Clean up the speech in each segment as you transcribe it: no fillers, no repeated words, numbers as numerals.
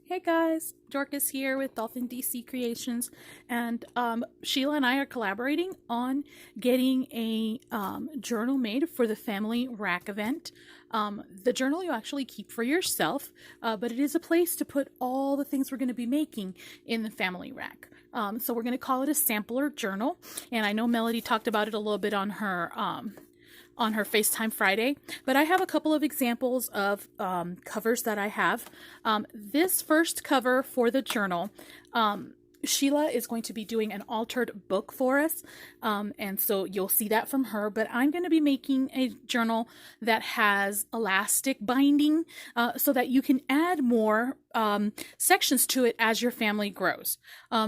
Hey guys, Dorcas here with Dolphin DC Creations, and Sheila and I are collaborating on getting a journal made for the family RAK event. The journal you actually keep for yourself, but it is a place to put all the things we're going to be making in the family RAK. So we're going to call it a sampler journal, and I know Melody talked about it a little bit on her FaceTime Friday, but I have a couple of examples of covers that I have. This first cover for the journal, Sheila is going to be doing an altered book for us, and so you'll see that from her, but I'm going to be making a journal that has elastic binding so that you can add more sections to it as your family grows.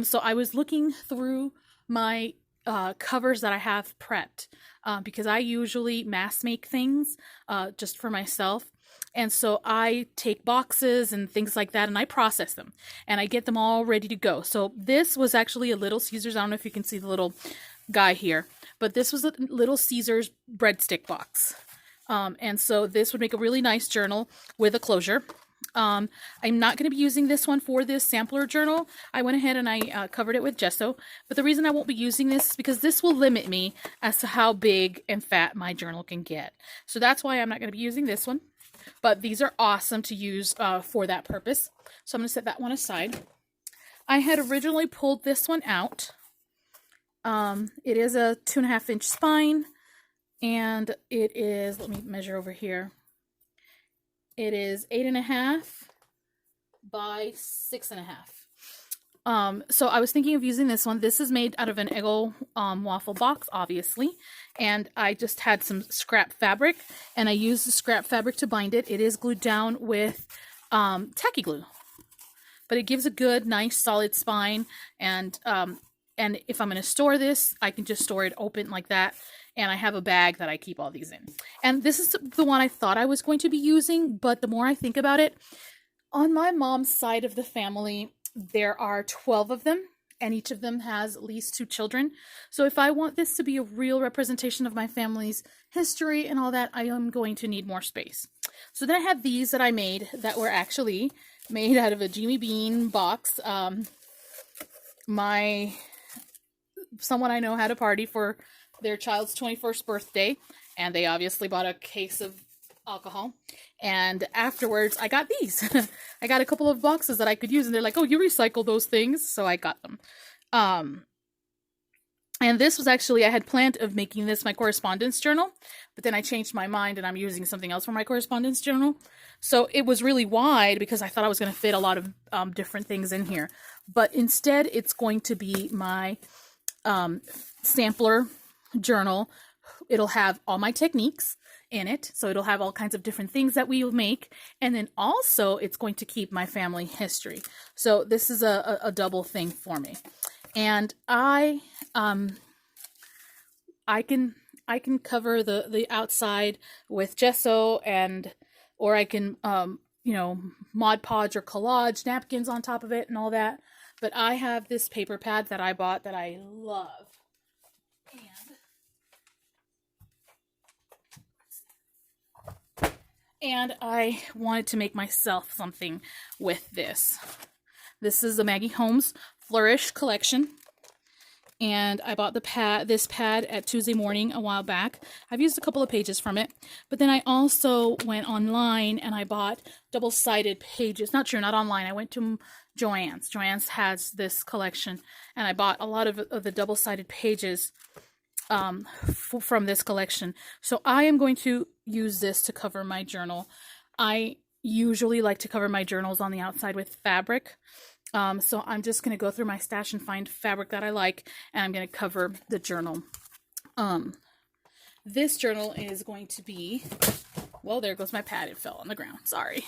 So I was looking through my covers that I have prepped because I usually mass make things just for myself. And so I take boxes and things like that and I process them and I get them all ready to go. So this was actually a Little Caesars. I don't know if you can see the little guy here, but this was a Little Caesars breadstick box. And so this would make a really nice journal with a closure. I'm not going to be using this one for this sampler journal. I went ahead and I covered it with gesso, but the reason I won't be using this is because this will limit me as to how big and fat my journal can get. So that's why I'm not going to be using this one, but these are awesome to use for that purpose. So I'm going to set that one aside. I had originally pulled this one out. It is a 2.5-inch spine, and it is, let me measure over here. It is 8.5 by 6.5. So I was thinking of using this one. This is made out of an Eggo waffle box, obviously. And I just had some scrap fabric, and I used the scrap fabric to bind it. It is glued down with tacky glue. But it gives a good, nice, solid spine. And if I'm going to store this, I can just store it open like that. And I have a bag that I keep all these in. And this is the one I thought I was going to be using, but the more I think about it, on my mom's side of the family, there are 12 of them, and each of them has at least 2 children. So if I want this to be a real representation of my family's history and all that, I am going to need more space. So then I have these that I made that were actually made out of a Jimmy Bean box. Someone I know had a party for their child's 21st birthday, and they obviously bought a case of alcohol, and afterwards I got these. I got a couple of boxes that I could use, and they're like, oh, you recycle those things, so I got them. And this was actually, I had planned of making this my correspondence journal, but then I changed my mind and I'm using something else for my correspondence journal. So it was really wide because I thought I was going to fit a lot of different things in here, but instead it's going to be my sampler journal. It'll have all my techniques in it, so it'll have all kinds of different things that we make, and then also it's going to keep my family history. So this is a double thing for me, and I can cover the outside with gesso, or I can Mod Podge or collage napkins on top of it and all that. But I have this paper pad that I bought that I love. And I wanted to make myself something with this. This is the Maggie Holmes Flourish collection. And I bought this pad at Tuesday Morning a while back. I've used a couple of pages from it. But then I also went online and I bought double-sided pages. Not online. I went to Joann's. Joann's has this collection. And I bought a lot of the double-sided pages from this collection. So I am going to use this to cover my journal. I usually like to cover my journals on the outside with fabric. So I'm just going to go through my stash and find fabric that I like, and I'm going to cover the journal. This journal is going to be, well, there goes my pad. It fell on the ground. Sorry.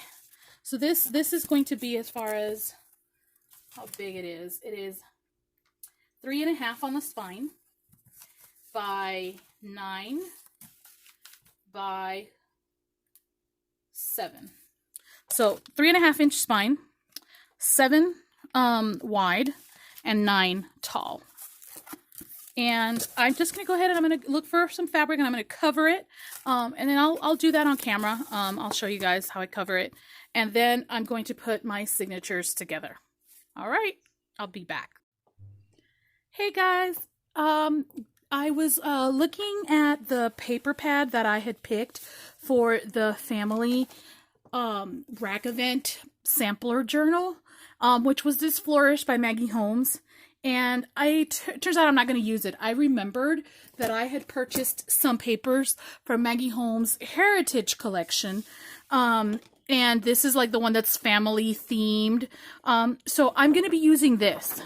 So this is going to be, as far as how big it is 3.5 on the spine by 9 by 7. So 3.5-inch spine, 7 wide, and 9 tall. And I'm just going to go ahead and I'm going to look for some fabric and I'm going to cover it. And then I'll do that on camera. I'll show you guys how I cover it. and then I'm going to put my signatures together. All right, I'll be back. Hey guys, I was looking at the paper pad that I had picked for the family RAK event sampler journal, which was this Flourish by Maggie Holmes. And turns out I'm not going to use it. I remembered that I had purchased some papers from Maggie Holmes' Heritage Collection. And this is like the one that's family themed. So I'm going to be using this.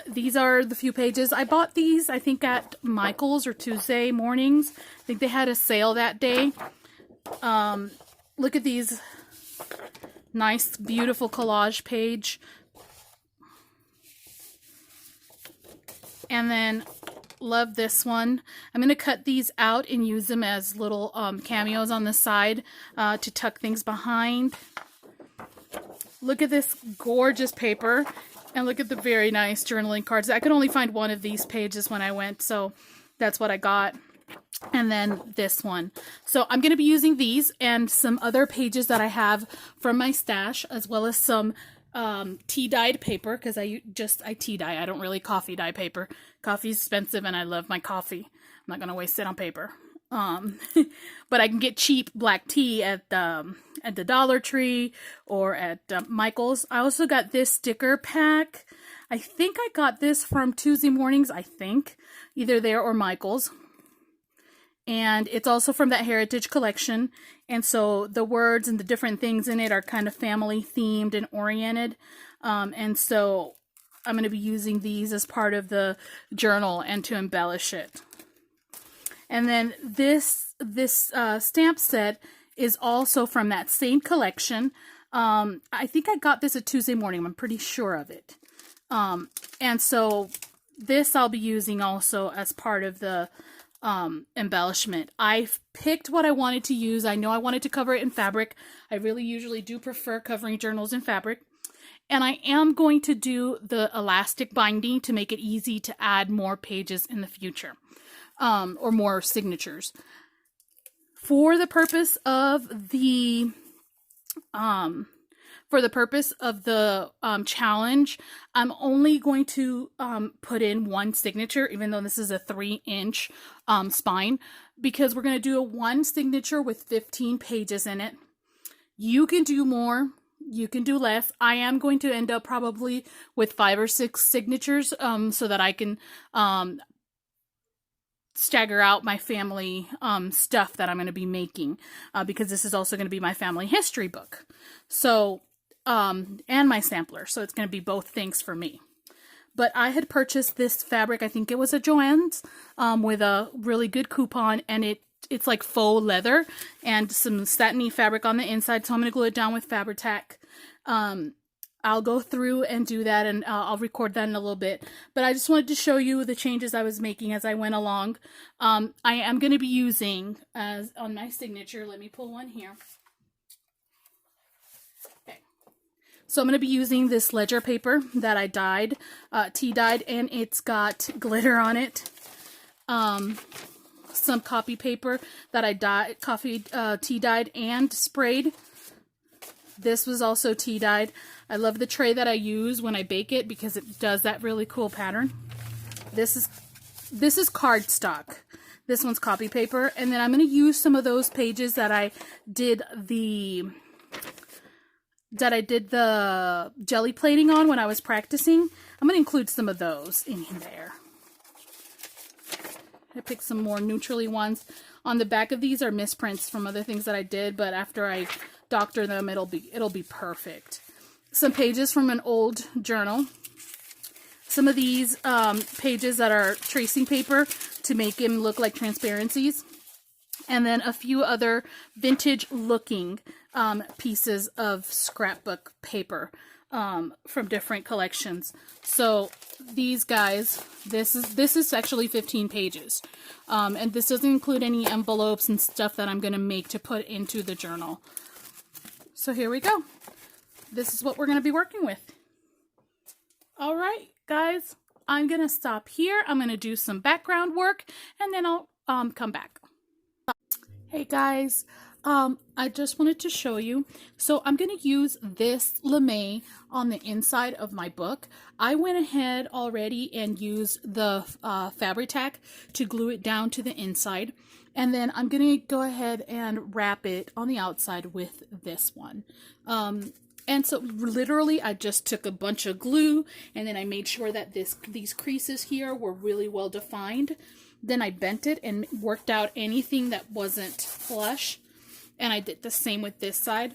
These are the few pages. I bought these, I think, at Michael's or Tuesday mornings. I think they had a sale that day. Look at these nice, beautiful collage page. And then love this one. I'm going to cut these out and use them as little cameos on the side to tuck things behind. Look at this gorgeous paper. And look at the very nice journaling cards. I could only find one of these pages when I went, so that's what I got. And then this one. So I'm going to be using these and some other pages that I have from my stash, as well as some tea-dyed paper, because I tea-dye. I don't really coffee dye paper. Coffee's expensive, and I love my coffee. I'm not going to waste it on paper. But I can get cheap black tea at the Dollar Tree or at Michael's. I also got this sticker pack. I think I got this from Tuesday mornings, I think. Either there or Michael's. And it's also from that Heritage Collection. And so the words and the different things in it are kind of family themed and oriented. And so I'm going to be using these as part of the journal and to embellish it. And then this stamp set is also from that same collection. I think I got this at Tuesday morning. I'm pretty sure of it. And so this I'll be using also as part of the embellishment. I've picked what I wanted to use. I know I wanted to cover it in fabric. I really usually do prefer covering journals in fabric. And I am going to do the elastic binding to make it easy to add more pages in the future. Or more signatures. For the purpose of the challenge, I'm only going to put in one signature, even though this is a 3-inch spine, because we're going to do a one signature with 15 pages in it. You can do more. You can do less. I am going to end up probably with 5 or 6 signatures so that I can stagger out my family stuff that I'm going to be making because this is also going to be my family history book. So, and my sampler. So it's going to be both things for me. But I had purchased this fabric, I think it was at Joann's, with a really good coupon, and it's like faux leather and some satiny fabric on the inside. So I'm going to glue it down with Fabri-Tac. I'll go through and do that, and I'll record that in a little bit. But I just wanted to show you the changes I was making as I went along. I am going to be using, on my signature, let me pull one here. Okay. So I'm going to be using this ledger paper that I dyed, tea-dyed, and it's got glitter on it. Some copy paper that I tea-dyed and sprayed. This was also tea-dyed. I love the tray that I use when I bake it because it does that really cool pattern. This is cardstock. This one's copy paper. And then I'm going to use some of those pages that I did the jelly plating on when I was practicing. I'm going to include some of those in there. I picked some more neutrally ones. On the back of these are misprints from other things that I did, but after I doctor them, it'll be perfect. Some pages from an old journal. Some of these pages that are tracing paper to make them look like transparencies. And then a few other vintage looking pieces of scrapbook paper from different collections. So these guys, this is actually 15 pages. And this doesn't include any envelopes and stuff that I'm going to make to put into the journal. So here we go. This is what we're going to be working with. All right, guys, I'm going to stop here. I'm going to do some background work, and then I'll come back. Hey, guys, I just wanted to show you. So I'm going to use this lame on the inside of my book. I went ahead already and used the Fabri-Tac to glue it down to the inside. And then I'm going to go ahead and wrap it on the outside with this one. And so literally I just took a bunch of glue and then I made sure that these creases here were really well defined. Then I bent it and worked out anything that wasn't flush. And I did the same with this side.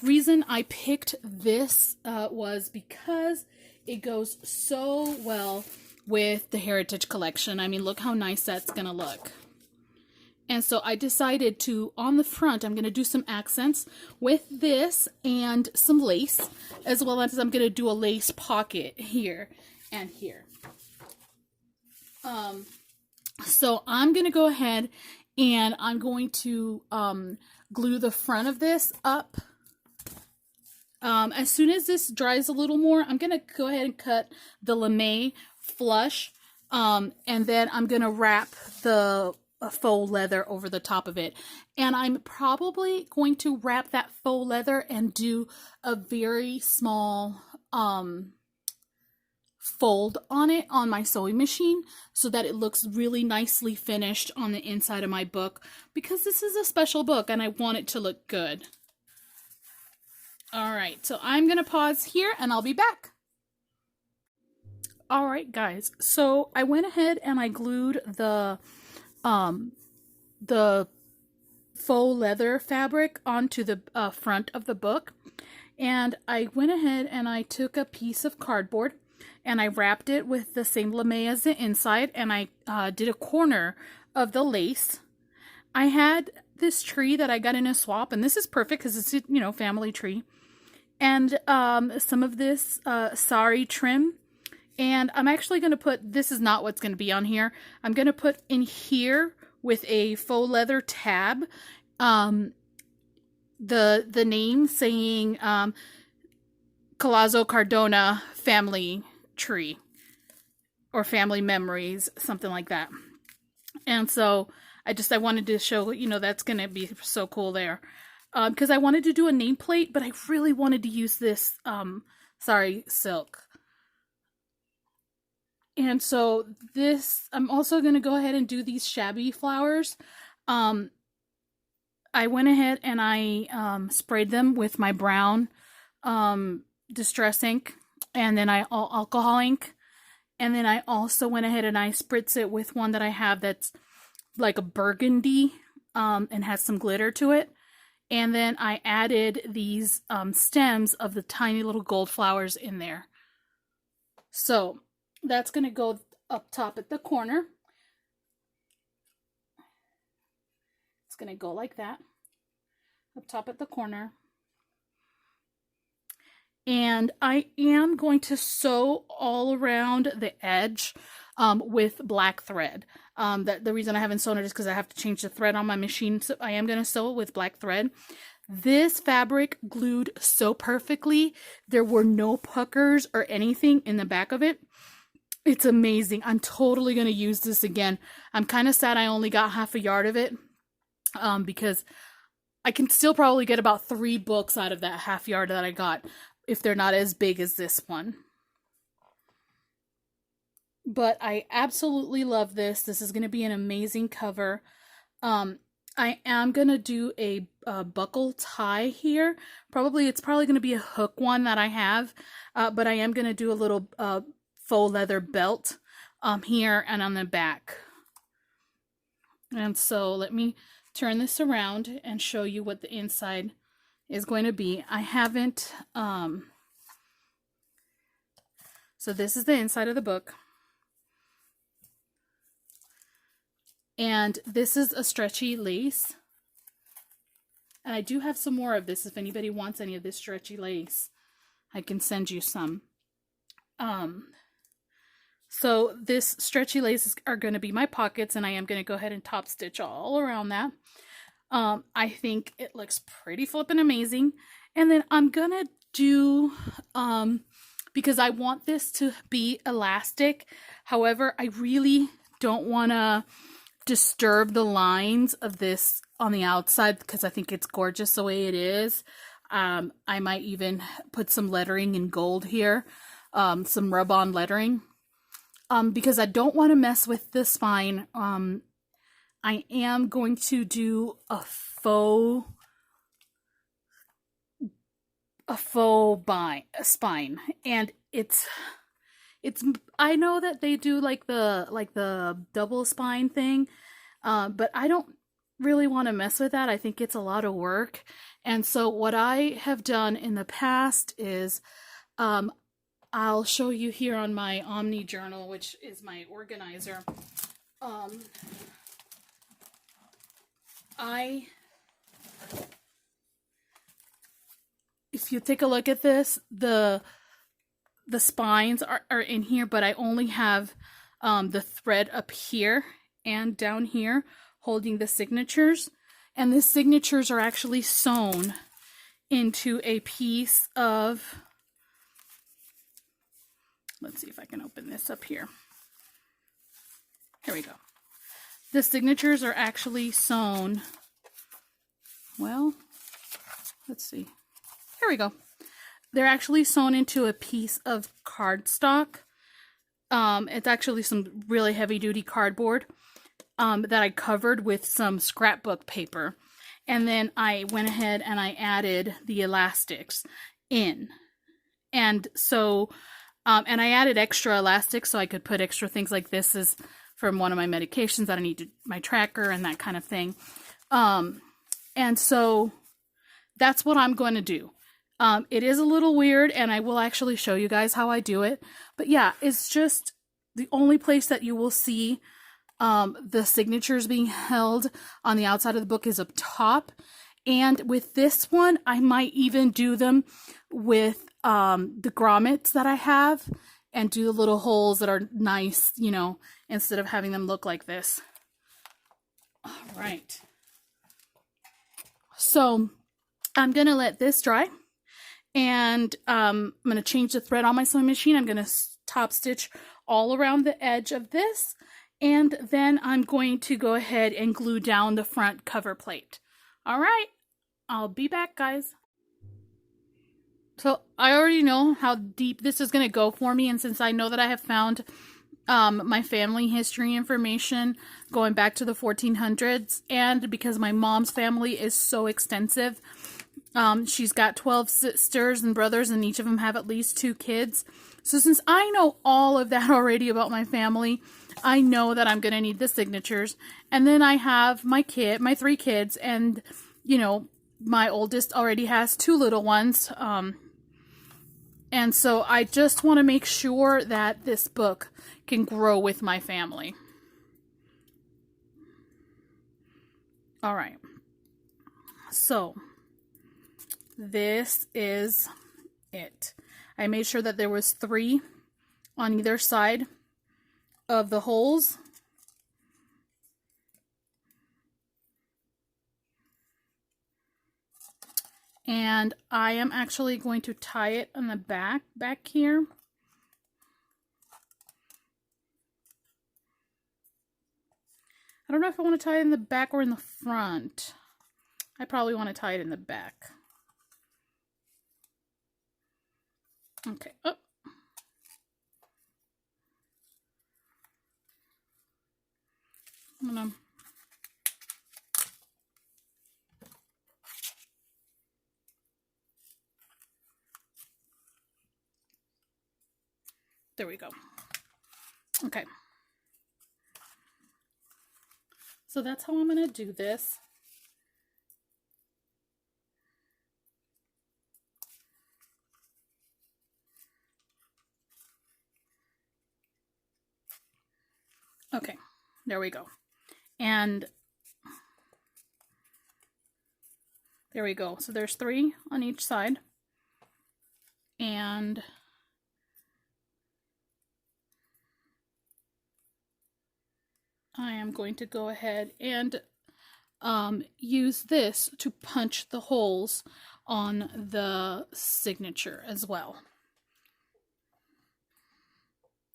Reason I picked this was because it goes so well with the Heritage Collection. I mean, look how nice that's going to look. And so I decided to, on the front, I'm going to do some accents with this and some lace, as well as I'm going to do a lace pocket here and here. So I'm going to go ahead and I'm going to glue the front of this up. As soon as this dries a little more, I'm going to go ahead and cut the lame flush, and then I'm going to wrap the faux leather over the top of it. And I'm probably going to wrap that faux leather and do a very small fold on it on my sewing machine so that it looks really nicely finished on the inside of my book, because this is a special book and I want it to look good. Alright, so I'm going to pause here and I'll be back. Alright guys, so I went ahead and I glued the faux leather fabric onto the front of the book, and I went ahead and I took a piece of cardboard and I wrapped it with the same lame as the inside, and I did a corner of the lace. I had this tree that I got in a swap, and this is perfect because it's, you know, family tree, and some of this sari trim. And I'm actually going to put, this is not what's going to be on here, I'm going to put in here with a faux leather tab the name saying Collazo Cardona family tree or family memories, something like that. And so I wanted to show, you know, that's going to be so cool there. Because I wanted to do a nameplate, but I really wanted to use this sari silk. And so this, I'm also going to go ahead and do these shabby flowers. I went ahead and I sprayed them with my brown distress ink, and then alcohol ink. And then I also went ahead and I spritz it with one that I have that's like a burgundy and has some glitter to it. And then I added these stems of the tiny little gold flowers in there. So that's going to go up top at the corner. It's going to go like that, up top at the corner. And I am going to sew all around the edge with black thread. The reason I haven't sewn it is because I have to change the thread on my machine. So I am going to sew it with black thread. This fabric glued so perfectly. There were no puckers or anything in the back of it. It's amazing. I'm totally going to use this again. I'm kind of sad I only got half a yard of it because I can still probably get about 3 books out of that half yard that I got if they're not as big as this one. But I absolutely love this. This is going to be an amazing cover. I am going to do a buckle tie here. It's probably going to be a hook one that I have. But I am going to do a little faux leather belt here and on the back. And so let me turn this around and show you what the inside is going to be. I haven't, so this is the inside of the book. And this is a stretchy lace. And I do have some more of this. If anybody wants any of this stretchy lace, I can send you some. So this stretchy lace are going to be my pockets, and I am going to go ahead and top stitch all around that. I think it looks pretty flippin' amazing. And then I'm going to do, because I want this to be elastic. However, I really don't want to disturb the lines of this on the outside because I think it's gorgeous the way it is. I might even put some lettering in gold here, some rub-on lettering, because I don't want to mess with the spine. I am going to do a faux spine, and it's I know that they do like the double spine thing, but I don't really want to mess with that. I think it's a lot of work. And so what I have done in the past is, I'll show you here on my Omni journal, which is my organizer. If you take a look at this, the spines are in here, but I only have the thread up here and down here holding the signatures. And the signatures are actually sewn into a piece of, let's see if I can open this up here. Here we go. The signatures are actually sewn, well, let's see. Here we go. They're actually sewn into a piece of cardstock. It's actually some really heavy-duty cardboard that I covered with some scrapbook paper. And then I went ahead and I added the elastics in. And so, and I added extra elastics so I could put extra things like this is from one of my medications that I need to, my tracker and that kind of thing. And so that's what I'm going to do. It is a little weird, and I will actually show you guys how I do it. But yeah, it's just the only place that you will see the signatures being held on the outside of the book is up top. And with this one, I might even do them with the grommets that I have and do the little holes that are nice, you know, instead of having them look like this. All right. So I'm going to let this dry. And I'm going to change the thread on my sewing machine. I'm going to top stitch all around the edge of this. And then I'm going to go ahead and glue down the front cover plate. All right, I'll be back, guys. So I already know how deep this is going to go for me. And since I know that I have found my family history information going back to the 1400s, and because my mom's family is so extensive, she's got 12 sisters and brothers, and each of them have at least 2 kids. So since I know all of that already about my family, I know that I'm going to need the signatures. And then I have my 3 kids, and, you know, my oldest already has 2 little ones. And so I just want to make sure that this book can grow with my family. All right. So this is it. I made sure that there was 3 on either side of the holes. And I am actually going to tie it on the back here. I don't know if I want to tie it in the back or in the front. I probably want to tie it in the back. Okay. Oh. I'm gonna there we go. Okay. So that's how I'm going to do this. Okay, there we go. And there we go. So there's 3 on each side. And I am going to go ahead and use this to punch the holes on the signature as well.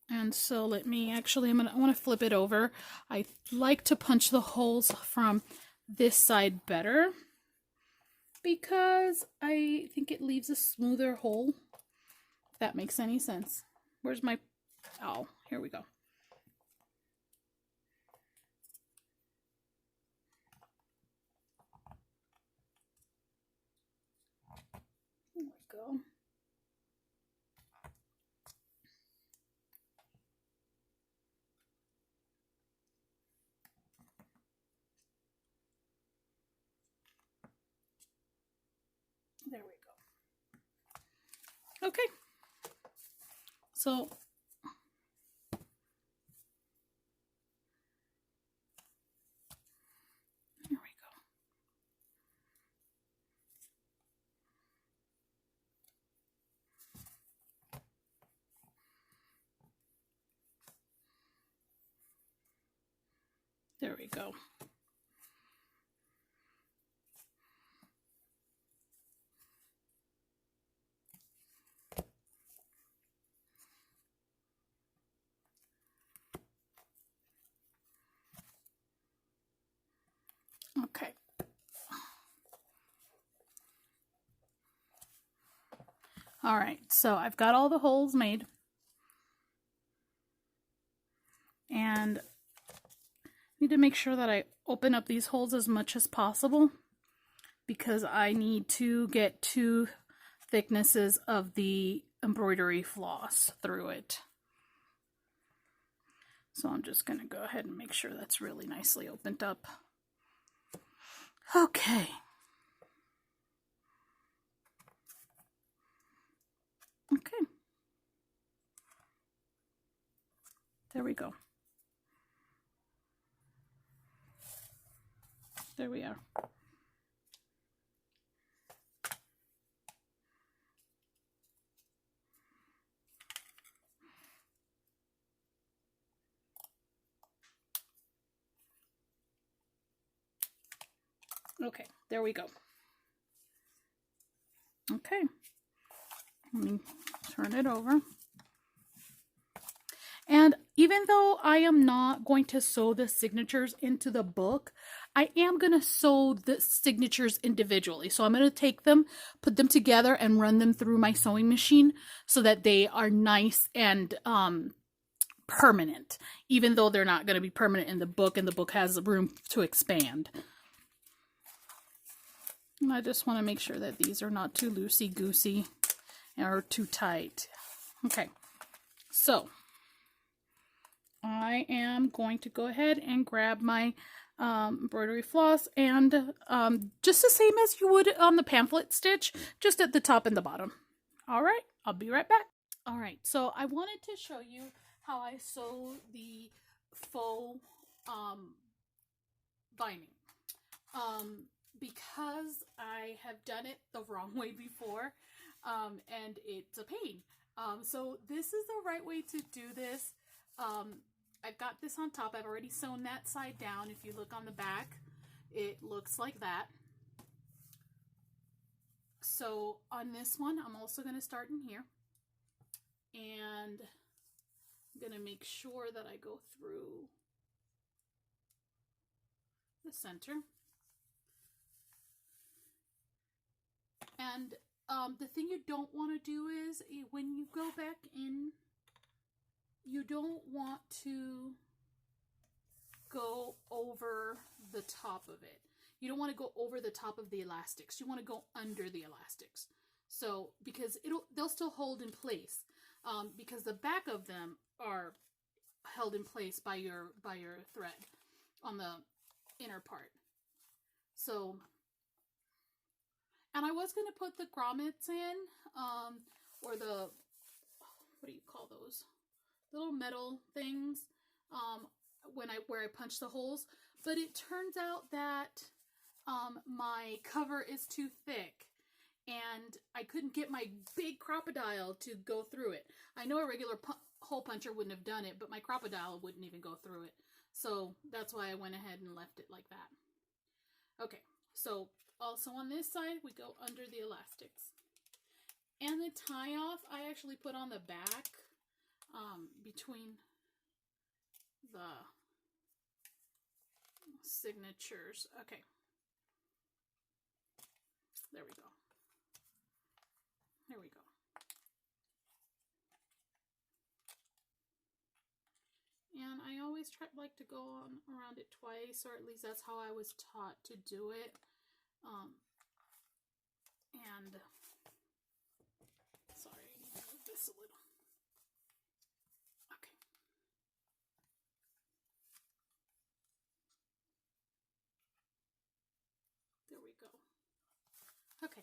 And so let me actually, I want to flip it over. I like to punch the holes from this side better because I think it leaves a smoother hole, if that makes any sense. Where's my, oh, here we go. There we go. There we go. Okay. So here we go. There we go. Okay. All right, so I've got all the holes made. And I need to make sure that I open up these holes as much as possible because I need to get 2 thicknesses of the embroidery floss through it. So I'm just going to go ahead and make sure that's really nicely opened up. Okay. Okay. There we go. There we are. Okay, there we go. Okay. Let me turn it over. And even though I am not going to sew the signatures into the book, I am going to sew the signatures individually. So I'm going to take them, put them together, and run them through my sewing machine so that they are nice and permanent, even though they're not going to be permanent in the book, and the book has room to expand. And I just want to make sure that these are not too loosey-goosey or too tight. Okay, so I am going to go ahead and grab my embroidery floss and just the same as you would on the pamphlet stitch, just at the top and the bottom. All right, I'll be right back. All right, so I wanted to show you how I sew the faux lining. Because I have done it the wrong way before, and it's a pain. So this is the right way to do this. I've got this on top. I've already sewn that side down. If you look on the back, it looks like that. So on this one, I'm also going to start in here. And I'm going to make sure that I go through the center. And the thing you don't want to do is when you go back in, you don't want to go over the top of it. You don't want to go over the top of the elastics. You want to go under the elastics. So because they'll still hold in place because the back of them are held in place by your thread on the inner part. So, and I was going to put the grommets in, or the, what do you call those? Little metal things, where I punch the holes, but it turns out that my cover is too thick, and I couldn't get my big crocodile to go through it. I know a regular hole puncher wouldn't have done it, but my crocodile wouldn't even go through it. So that's why I went ahead and left it like that. Okay, so also on this side, we go under the elastics. And the tie-off, I actually put on the back, between the signatures. Okay, There we go. There we go. And I always like to go on around it twice, or at least that's how I was taught to do it. And sorry, I need to move this a little. Okay. There we go. Okay.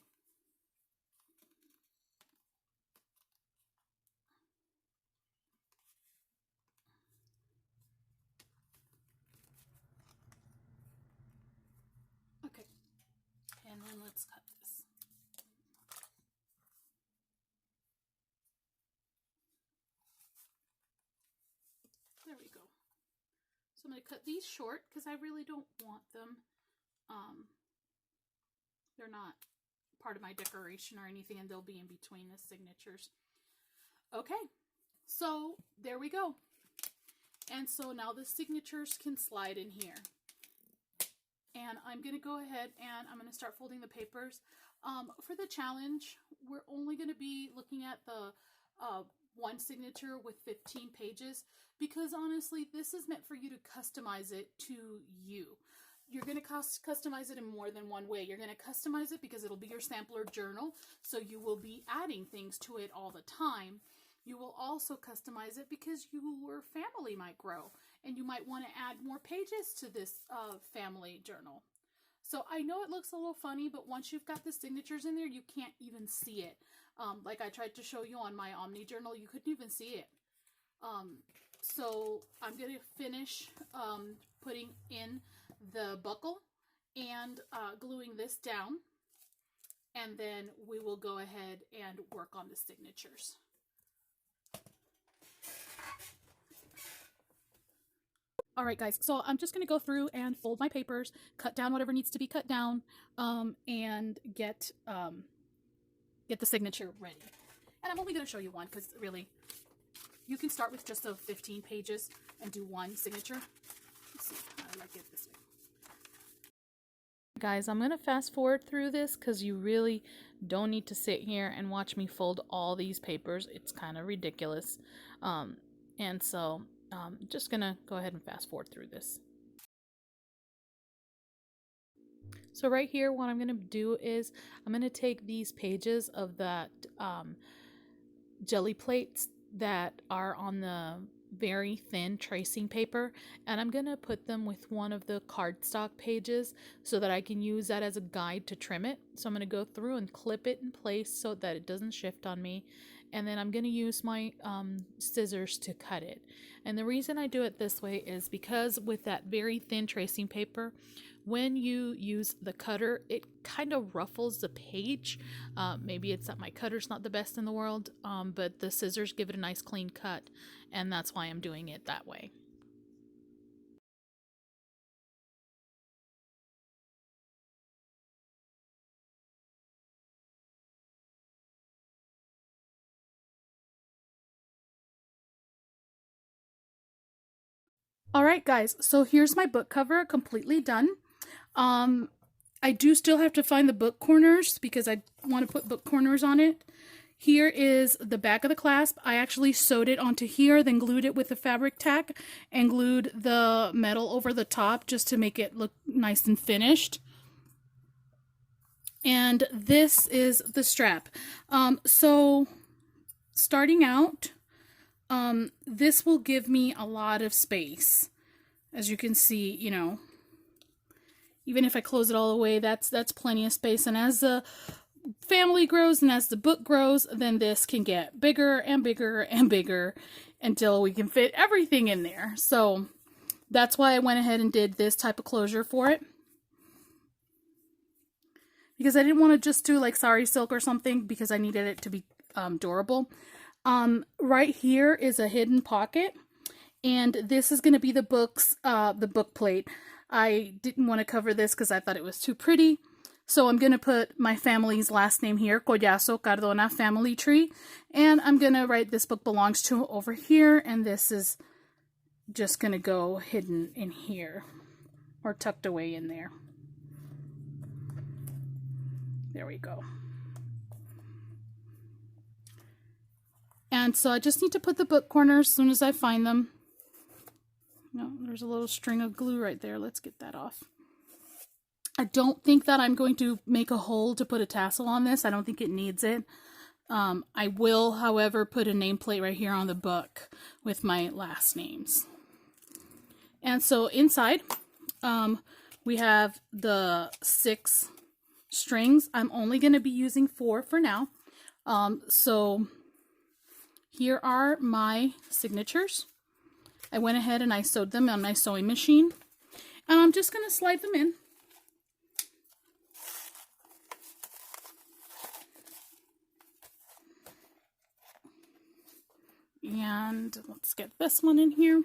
Okay. And then let's cut this. There we go. So I'm going to cut these short because I really don't want them. They're not part of my decoration or anything, and they'll be in between the signatures. Okay, so there we go. And so now the signatures can slide in here. And I'm going to go ahead and I'm going to start folding the papers. For the challenge, we're only going to be looking at the one signature with 15 pages, because honestly, this is meant for you to customize it to you. You're going to customize it in more than one way. You're going to customize it because it'll be your sampler journal, so you will be adding things to it all the time. You will also customize it because your family might grow and you might want to add more pages to this family journal. So I know it looks a little funny, but once you've got the signatures in there, you can't even see it. Like I tried to show you on my Omni journal, you couldn't even see it. So I'm going to finish putting in the buckle and gluing this down, and then we will go ahead and work on the signatures. All right, guys, so I'm just going to go through and fold my papers, cut down whatever needs to be cut down, and get the signature ready. And I'm only going to show you one because really, you can start with just the 15 pages and do one signature. Let's see how I like it this way. Guys, I'm going to fast forward through this because you really don't need to sit here and watch me fold all these papers. It's kind of ridiculous. And so just going to go ahead and fast forward through this. So right here, what I'm going to do is I'm going to take these pages of that jelly plates that are on the very thin tracing paper, and I'm going to put them with one of the cardstock pages so that I can use that as a guide to trim it. So I'm going to go through and clip it in place so that it doesn't shift on me, and then I'm going to use my scissors to cut it. And the reason I do it this way is because with that very thin tracing paper, when you use the cutter, it kind of ruffles the page. Maybe it's that my cutter's not the best in the world, but the scissors give it a nice clean cut, and that's why I'm doing it that way. Alright guys, so here's my book cover completely done. I do still have to find the book corners because I want to put book corners on it. Here is the back of the clasp. I actually sewed it onto here, then glued it with the fabric tack and glued the metal over the top just to make it look nice and finished. And this is the strap. So starting out, this will give me a lot of space. As you can see, you know, even if I close it all the way, that's plenty of space. And as the family grows and as the book grows, then this can get bigger and bigger and bigger until we can fit everything in there. So that's why I went ahead and did this type of closure for it. Because I didn't want to just do like sari silk or something, because I needed it to be durable. Right here is a hidden pocket, and this is going to be the books, the book plate. I didn't want to cover this because I thought it was too pretty. So I'm going to put my family's last name here, Collazo Cardona Family Tree. And I'm going to write this book belongs to over here. And this is just going to go hidden in here or tucked away in there. There we go. And so I just need to put the book corners as soon as I find them. No, there's a little string of glue right there. Let's get that off. I don't think that I'm going to make a hole to put a tassel on this. I don't think it needs it. I will, however, put a nameplate right here on the book with my last names. And so inside, we have the 6 strings. I'm only going to be using 4 for now. So here are my signatures. I went ahead and I sewed them on my sewing machine. And I'm just going to slide them in. And let's get this one in here.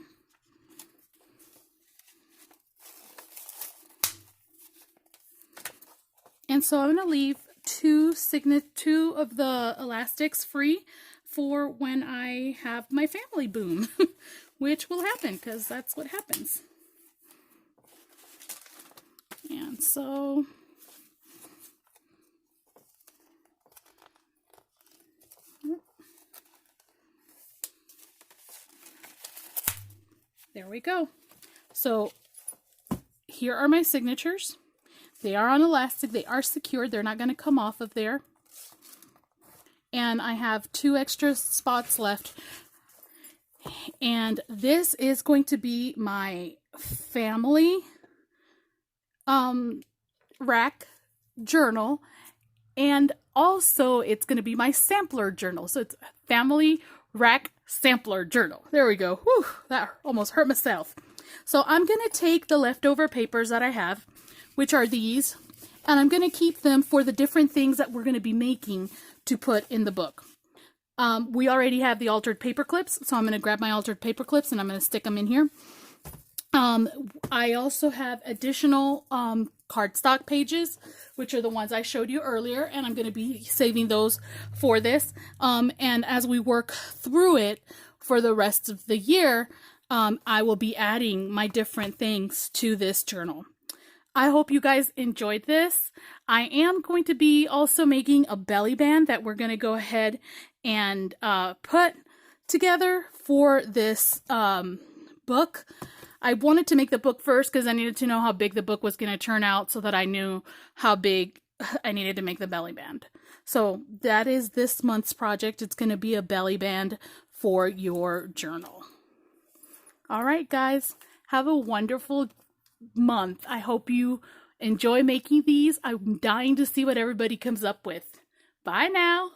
And so I'm going to leave 2 of the elastics free for when I have my family boom, which will happen because that's what happens. And so there we go. So here are my signatures. They are on elastic. They are secured. They're not going to come off of there. And I have 2 extra spots left. And this is going to be my family RAK journal. And also it's going to be my sampler journal. So it's family RAK sampler journal. There we go. Whew, that almost hurt myself. So I'm going to take the leftover papers that I have, which are these, and I'm going to keep them for the different things that we're going to be making to put in the book. We already have the altered paper clips, so I'm going to grab my altered paper clips and I'm going to stick them in here. I also have additional cardstock pages, which are the ones I showed you earlier, and I'm going to be saving those for this. And as we work through it for the rest of the year, I will be adding my different things to this journal. I hope you guys enjoyed this. I am going to be also making a belly band that we're going to go ahead and put together for this book. I wanted to make the book first because I needed to know how big the book was going to turn out so that I knew how big I needed to make the belly band. So that is this month's project. It's going to be a belly band for your journal. All right, guys, have a wonderful month. I hope you enjoy making these. I'm dying to see what everybody comes up with. Bye now.